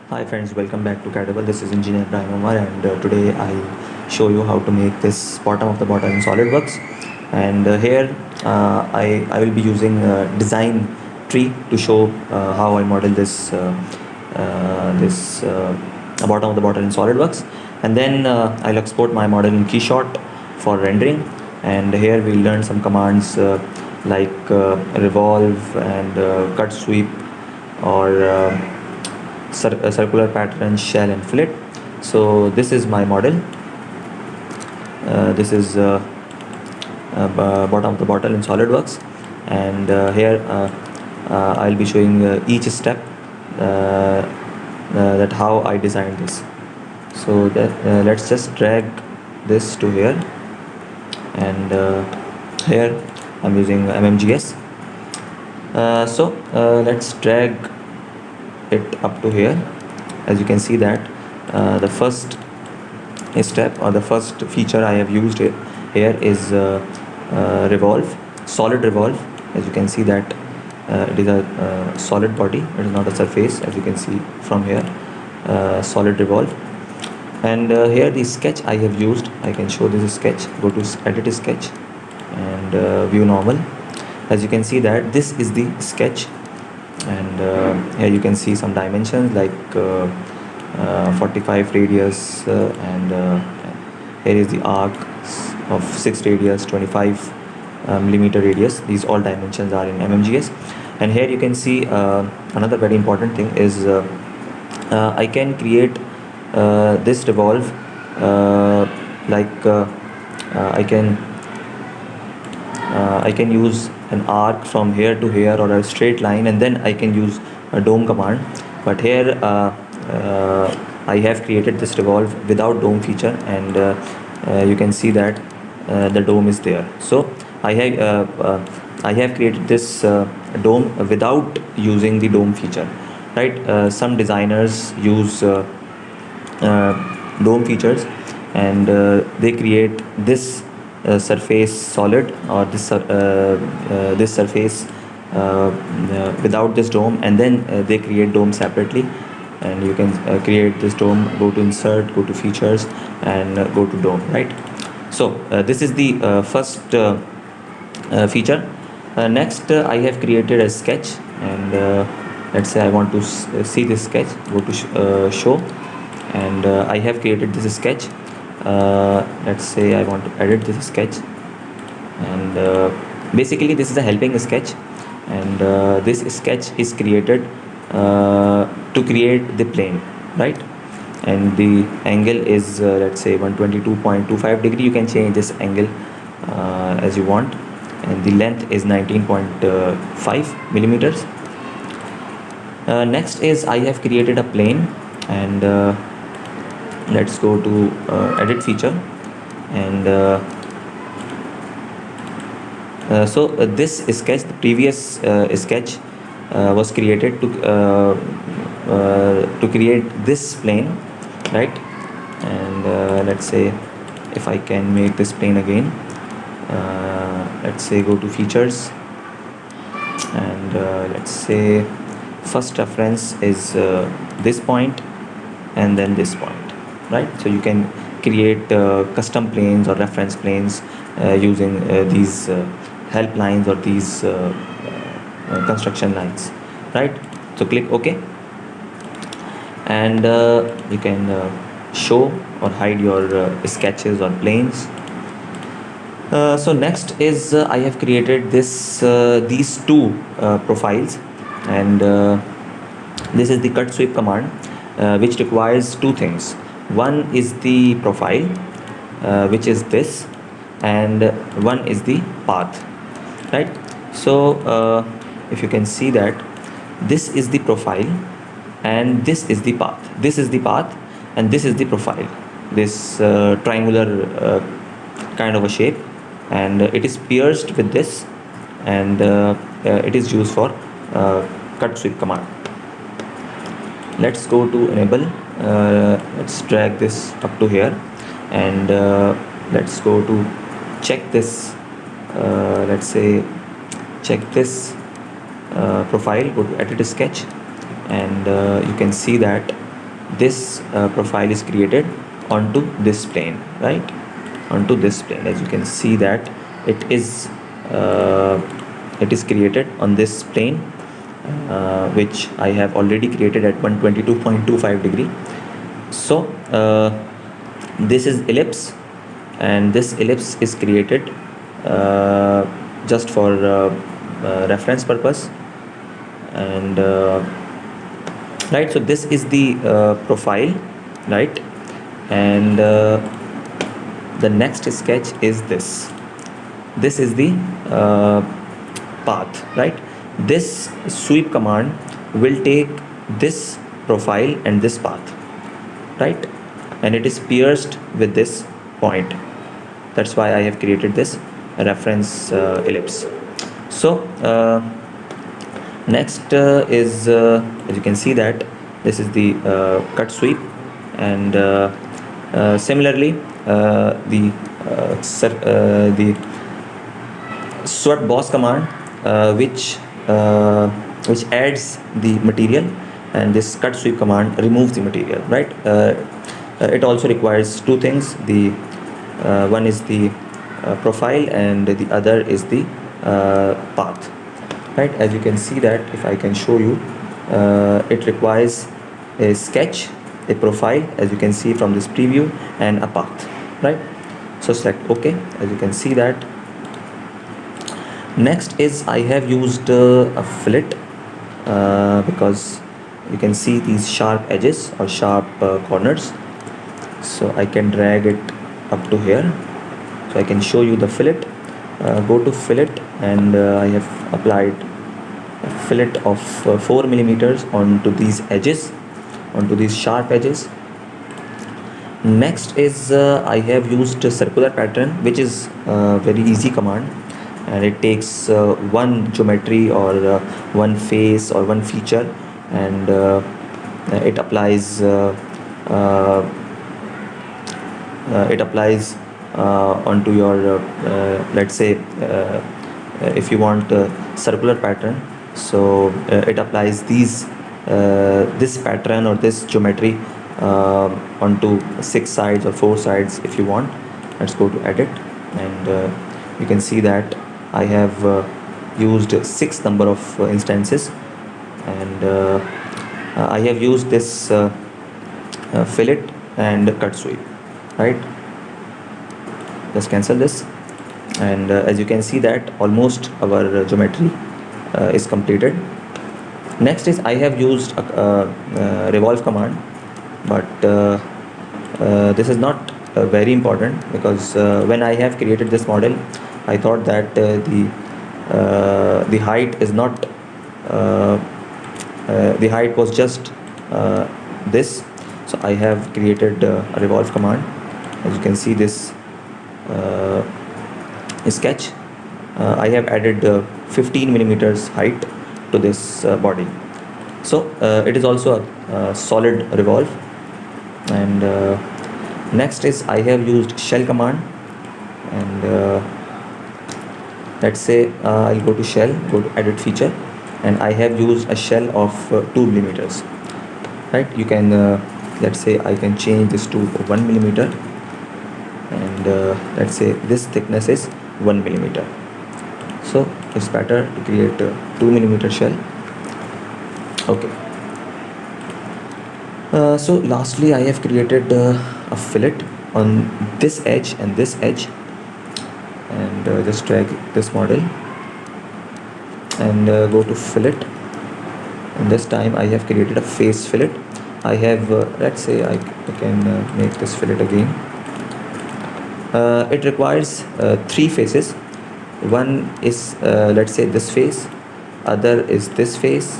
Hi friends, welcome back to Catable. This is Engineer Ibrahim Omar, and today I show you how to make this bottom of the bottle in SolidWorks. And here I will be using design tree to show how I model this bottom of the bottle in SolidWorks. And then I'll export my model in KeyShot for rendering. And here we'll learn some commands like revolve and cut sweep or circular pattern, shell and fillet. So this is my model. This is bottom of the bottle in SolidWorks, and here I'll be showing each step that how I designed this. So that let's just drag this to here, and here I'm using MMGS. Let's drag it up to here. As you can see that the first step or the first feature I have used here is revolve, solid revolve. As you can see that it is a solid body, it is not a surface, as you can see from here. Solid revolve. And here the sketch I have used, I can show this sketch. Go to edit sketch and view normal. As you can see that this is the sketch, and here you can see some dimensions like 45 radius, and here is the arc of 6 radius, 25 millimeter radius. These all dimensions are in MMGS. And here you can see another very important thing is I can create this revolve like I can use an arc from here to here or a straight line, and then I can use a dome command. But here I have created this revolve without dome feature, and you can see that the dome is there. So I have created this dome without using the dome feature, right? Some designers use dome features, and they create this surface solid, or this surface without this dome, and then they create dome separately. And you can create this dome, go to insert, go to features, and go to dome, right? So this is the first feature. Next I have created a sketch, and let's say I want to see this sketch. Go to show, and I have created this sketch. Let's say I want to edit this sketch, and basically this is a helping sketch, and this sketch is created to create the plane, right? And the angle is let's say 122.25 degree. You can change this angle as you want, and the length is 19.5 millimeters. Next is I have created a plane, and let's go to edit feature, and this sketch, the previous sketch was created to create this plane, right? And let's say if I can make this plane again, let's say go to features, and let's say first reference is this point, and then this point, right? So you can create custom planes or reference planes using these help lines or these construction lines, right? So click OK, and you can show or hide your sketches or planes. So next is I have created these two profiles, and this is the cut sweep command, which requires two things. One is the profile, which is this, and one is the path, right? So if you can see that this is the profile and this is the path. This is the path and this is the profile, this triangular kind of a shape, and it is pierced with this, and it is used for cut sweep command. Let's go to enable. Let's drag this up to here, and let's go to check this. Let's say check this profile. Go to edit sketch, and you can see that this profile is created onto this plane, right? Onto this plane, as you can see that uh, it is created on this plane, which I have already created at 122.25 degree. So this is ellipse, and this ellipse is created just for reference purpose. And right, so this is the profile, right? And the next sketch is this is the path, right? This sweep command will take this profile and this path, right? And it is pierced with this point. That's why I have created this reference ellipse. So next is as you can see that this is the cut sweep, and similarly the swept boss command, which adds the material, and this cut sweep command removes the material, right? It also requires two things. The one is the profile, and the other is the path, right? As you can see that, if I can show you, it requires a sketch, a profile, as you can see from this preview, and a path, right? So select OK. As you can see that, next is I have used a fillet, because you can see these sharp edges or sharp corners. So I can drag it up to here, so I can show you the fillet. Go to fillet, and I have applied a fillet of 4 millimeters onto these edges, onto these sharp edges. Next is I have used a circular pattern, which is a very easy command, and it takes one geometry or one face or one feature, and it applies onto your let's say if you want a circular pattern, so it applies this pattern or this geometry onto 6 sides or 4 sides if you want. Let's go to edit, and you can see that I have used 6 number of instances, and I have used this fillet and cut sweep, right? Just cancel this, and as you can see that almost our geometry is completed. Next is I have used a revolve command, but this is not very important, because when I have created this model, I thought that the height is not the height was just this. So I have created a revolve command. As you can see this sketch, I have added 15 millimeters height to this body. So it is also a solid revolve. And next is I have used shell command, and let's say I'll go to shell, go to edit feature, and I have used a shell of 2 millimeters, right? You can let's say I can change this to 1 millimeter, and let's say this thickness is 1 millimeter. So it's better to create a 2 millimeter shell. Okay. So lastly I have created a fillet on this edge and this edge, and just drag this model and go to fillet, and this time I have created a face fillet. I have let's say I can make this fillet again. It requires 3 faces. One is let's say this face, other is this face,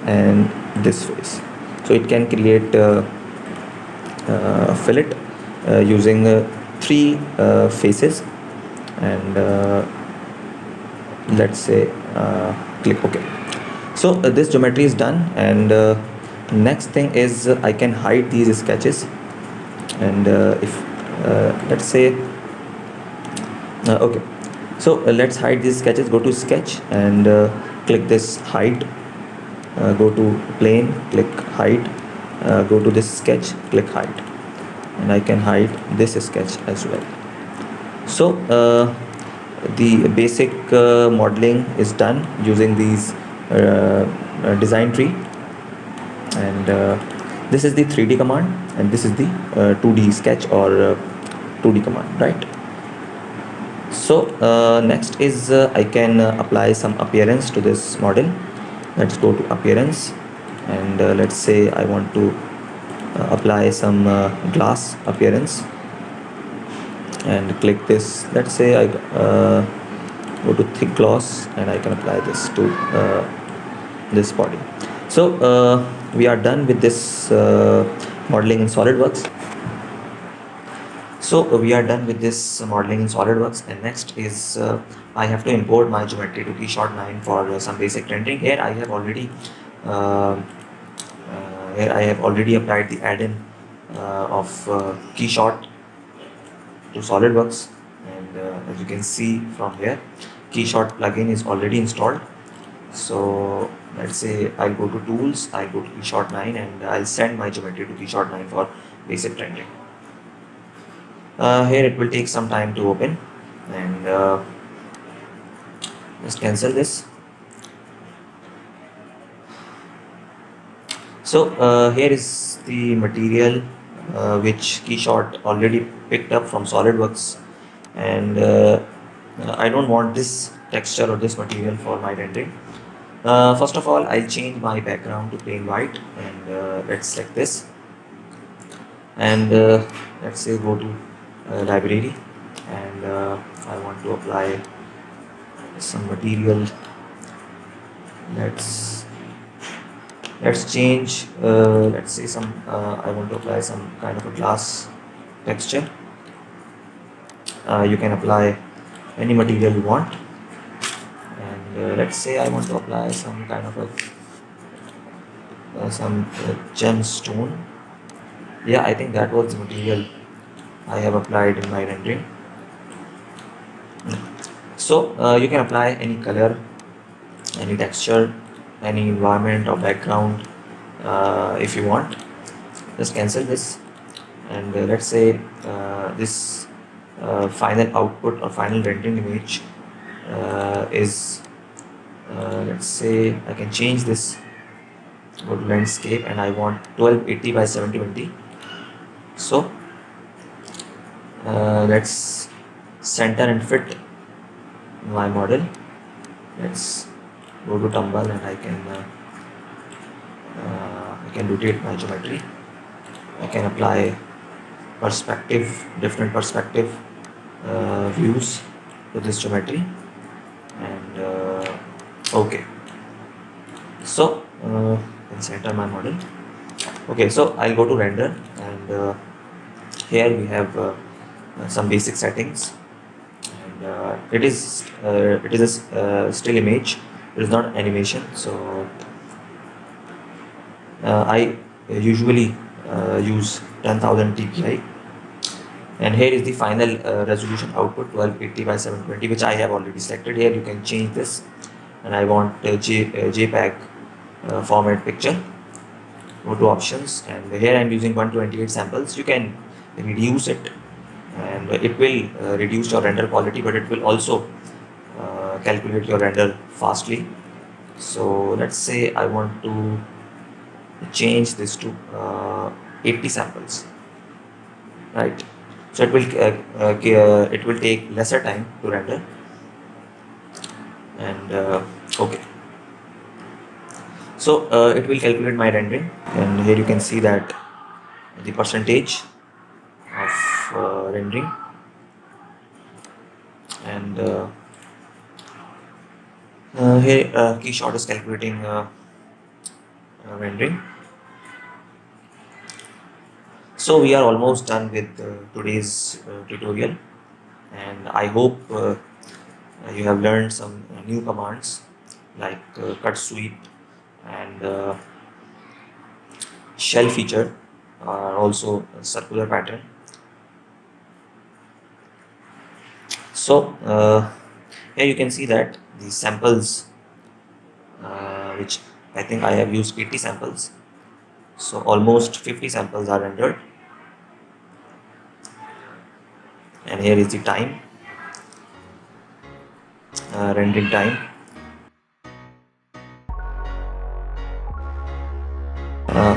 and this face. So it can create a fillet using 3 faces, and let's say click OK. So this geometry is done, and next thing is I can hide these sketches, and if let's say okay, so let's hide these sketches. Go to sketch and click this hide, go to plane, click hide, go to this sketch, click hide, and I can hide this sketch as well. So the basic modeling is done using these design tree, and this is the 3D command, and this is the 2D sketch or 2D command, right? So next is I can apply some appearance to this model. Let's go to appearance, and let's say I want to apply some glass appearance, and click this. Let's say I go to thick gloss, and I can apply this to this body. So we are done with this modeling in SolidWorks. So we are done with this modeling in SolidWorks, and next is I have to import my geometry to Keyshot 9 for some basic rendering. Here I have already applied the add-in of Keyshot to SolidWorks, and as you can see from here, Keyshot plugin is already installed. So let's say I'll go to tools, I'll go to Keyshot 9, and I'll send my geometry to Keyshot 9 for basic rendering. Here it will take some time to open, and just cancel this. So here is the material which Keyshot already picked up from SolidWorks, and I don't want this texture or this material for my rendering. First of all, I'll change my background to plain white, and let's select this, and let's say go to library, and I want to apply some material. Let's change, let's say some I want to apply some kind of a glass texture. You can apply any material you want, and let's say I want to apply some kind of a gemstone. Yeah, I think that was the material I have applied in my rendering. So you can apply any color, any texture, any environment or background if you want. Just cancel this, and let's say this final output or final rendering image is let's say I can change this. Go to landscape, and I want 1280 by 720. So let's center and fit my model. Let's go to tumble, and I can rotate my geometry. I can apply different perspective views to this geometry, and okay. So let's center my model. Okay, so I'll go to render, and here we have some basic settings, and it is a still image. It is not animation. So I usually use 10,000 dpi, and here is the final resolution output 1280 by 720, which I have already selected. Here you can change this, and I want JPEG format picture. Go to options, and here I am using 128 samples. You can reduce it, and it will reduce your render quality, but it will also calculate your render fastly. So let's say I want to change this to 80 samples, right? So it will take lesser time to render, and okay. So it will calculate my rendering, and here you can see that the percentage of rendering, and here Keyshot is calculating rendering. So we are almost done with today's tutorial, and I hope you have learned some new commands like cut sweep and shell feature, also a circular pattern. So here you can see that the samples which I think I have used 80 samples. So almost 50 samples are rendered, and here is the time, rendering time.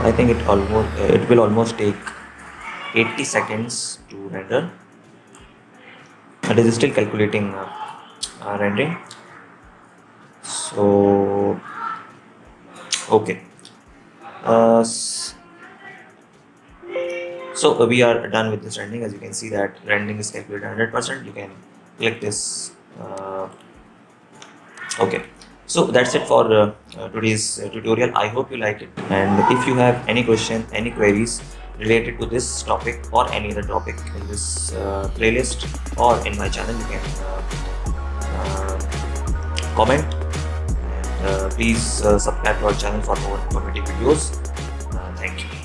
I think it will almost take 80 seconds to render. It is still calculating rendering. So okay. Uh, so we are done with this rendering. As you can see that rendering is calculated 100%. You can click this. Okay, so that's it for today's tutorial. I hope you liked it, and if you have any question, any queries related to this topic or any other topic in this playlist or in my channel, you can comment. Please subscribe to our channel for more informative videos. Thank you.